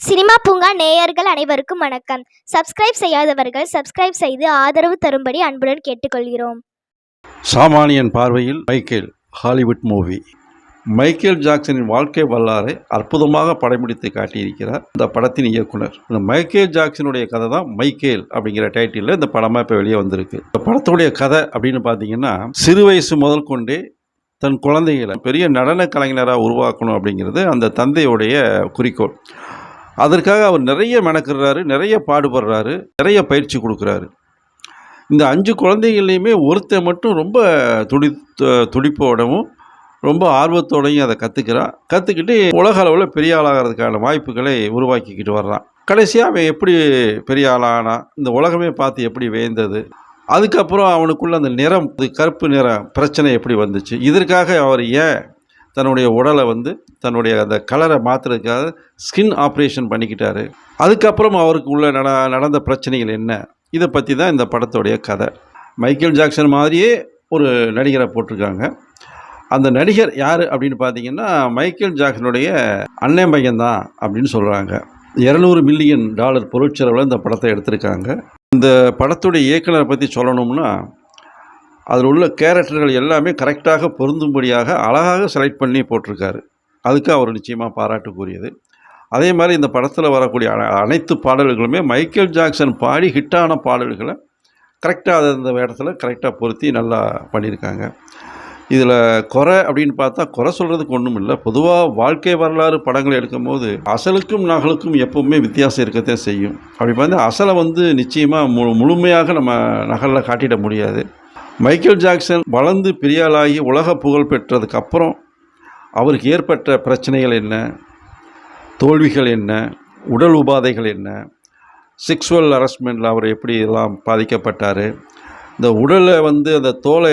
Cinema பூங்கா நேயர்கள் அனைவருக்கும் வணக்கம். சப்ஸ்கிரைப் செய்யாதவர்கள் சப்ஸ்கிரைப் செய்து ஆதரவு தரும்படி அன்புடன் கேட்டுக்கொள்கிறோம். சாமானியன் பார்வையில் மைக்கேல் ஹாலிவுட் மூவி. மைக்கேல் ஜாக்சனின் வாழ்க்கை வரலாறை அற்புதமாக படம்பிடித்து காட்டியிருக்கிறார் இந்த படத்தின் இயக்குனர். இந்த மைக்கேல் ஜாக்சனுடைய கதை தான் மைக்கேல் அப்படிங்கிற டைட்டிலில் இந்த படமாக இப்போ வெளியே வந்திருக்கு. இந்த படத்துடைய கதை அப்படின்னு பார்த்தீங்கன்னா, சிறு வயசு முதல் கொண்டே தன் குழந்தைகளை பெரிய நடன கலைஞராக உருவாக்கணும் அப்படிங்கிறது அந்த தந்தையுடைய குறிக்கோள். அதற்காக அவர் நிறைய மெனக்கிடுறாரு, நிறைய பாடுபடுறாரு, நிறைய பயிற்சி கொடுக்குறாரு. இந்த 5 குழந்தைகள்லையுமே ஒருத்தர் மட்டும் ரொம்ப துடிப்போடவும் ரொம்ப ஆர்வத்தோடையும் அதை கற்றுக்கிட்டு உலக அளவில் பெரிய ஆளாகிறதுக்கான வாய்ப்புகளை உருவாக்கிக்கிட்டு வர்றான். கடைசியாக அவன் எப்படி பெரிய ஆளானா, இந்த உலகமே பார்த்து எப்படி வேந்தது, அதுக்கப்புறம் அவனுக்குள்ள அந்த நிறம், கருப்பு நிற பிரச்சனை எப்படி வந்துச்சு, இதற்காக அவர் ஏன் தன்னுடைய உடலை தன்னுடைய அந்த கலரை மாற்றுறதுக்காக ஸ்கின் ஆப்ரேஷன் பண்ணிக்கிட்டாரு, அதுக்கப்புறம் அவருக்கு உள்ள நடந்த பிரச்சனைகள் என்ன, இதை பற்றி தான் இந்த படத்துடைய கதை. மைக்கேல் ஜாக்சன் மாதிரியே ஒரு நடிகரை போட்டிருக்காங்க. அந்த நடிகர் யார் அப்படின்னு பார்த்தீங்கன்னா, மைக்கேல் ஜாக்சனுடைய அண்ணன் பையன்தான் அப்படின்னு சொல்கிறாங்க. $200 மில்லியன் பொருட்செலவில் இந்த படத்தை எடுத்திருக்காங்க. இந்த படத்துடைய இயக்குனரை பற்றி சொல்லணும்னா, அதில் உள்ள கேரக்டர்கள் எல்லாமே கரெக்டாக பொருந்தும்படியாக அழகாக செலக்ட் பண்ணி போட்டிருக்காரு. அதுக்கு அவர் நிச்சயமாக பாராட்டுக்குரியது. அதே மாதிரி இந்த படத்தில் வரக்கூடிய அனைத்து பாடல்களுமே மைக்கேல் ஜாக்சன் பாடி ஹிட்டான பாடல்களை கரெக்டாக அந்த இடத்துல கரெக்டாக பொருத்தி நல்லா பண்ணியிருக்காங்க. இதில் குறை அப்படின்னு பார்த்தா குறை சொல்கிறதுக்கு ஒன்றும் இல்லை. பொதுவாக வாழ்க்கை வரலாறு படங்கள் எடுக்கும் போது அசலுக்கும் நகலுக்கும் எப்போவுமே வித்தியாசம் இருக்கத்தான் செய்யும். அப்படி பார்த்தா அசலை நிச்சயமாக முழுமையாக நம்ம நகலில் காட்டிட முடியாது. மைக்கேல் ஜாக்சன் வளர்ந்து பெரியாளாகி உலக புகழ் பெற்றதுக்கு அப்புறம் அவருக்கு ஏற்பட்ட பிரச்சனைகள் என்ன, தோல்விகள் என்ன, உடல் உபாதைகள் என்ன, செக்ஸுவல் ஹராஸ்மெண்ட்டில் அவர் எப்படி எல்லாம் பாதிக்கப்பட்டார், இந்த உடலை அந்த தோலை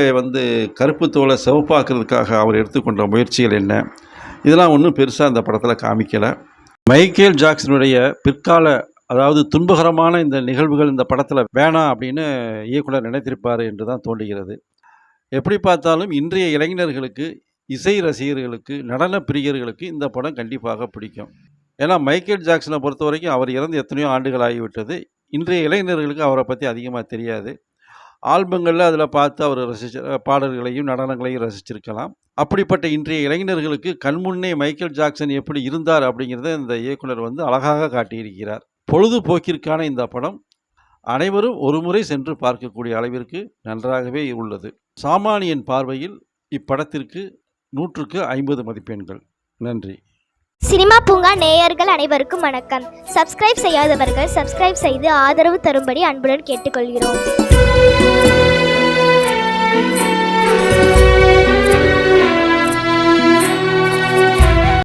கருப்பு தோலை சிவப்பாக்குறதுக்காக அவர் எடுத்துக்கொண்ட முயற்சிகள் என்ன, இதெல்லாம் ஒன்றும் பெருசாக இந்த படத்தில் காமிக்கலை. மைக்கேல் ஜாக்சனுடைய பிற்கால அதாவது துன்பகரமான இந்த நிகழ்வுகள் இந்த படத்தில் வேணாம் அப்படின்னு இயக்குனர் நினைத்திருப்பார் என்று தான் தோன்றுகிறது. எப்படி பார்த்தாலும் இன்றைய இளைஞர்களுக்கு, இசை ரசிகர்களுக்கு, நடன பிரியர்களுக்கு இந்த படம் கண்டிப்பாக பிடிக்கும். ஏன்னா மைக்கேல் ஜாக்சனை பொறுத்த வரைக்கும் அவர் இறந்து எத்தனையோ ஆண்டுகள் ஆகிவிட்டது. இன்றைய இளைஞர்களுக்கு அவரை பற்றி அதிகமாக தெரியாது. ஆல்பங்களில் அதில் பார்த்து அவர் பாடல்களையும் நடனங்களையும் ரசிச்சிருக்கலாம். அப்படிப்பட்ட இன்றைய இளைஞர்களுக்கு கண்முன்னே மைக்கேல் ஜாக்சன் எப்படி இருந்தார் அப்படிங்கிறத இந்த இயக்குனர் அழகாக காட்டியிருக்கிறார். பொழுதுபோக்கிற்கான இந்த படம் அனைவரும் ஒரு முறை சென்று பார்க்கக்கூடிய அளவிற்கு நன்றாகவே உள்ளது. சாமானியன் பார்வையில் இப்படத்திற்கு 100க்கு 50 மதிப்பெண்கள். நன்றி. சினிமா பூங்கா நேயர்கள் அனைவருக்கும் வணக்கம். சப்ஸ்கிரைப் செய்யாதவர்கள் சப்ஸ்கிரைப் செய்து ஆதரவு தரும்படி அன்புடன் கேட்டுக்கொள்கிறோம்.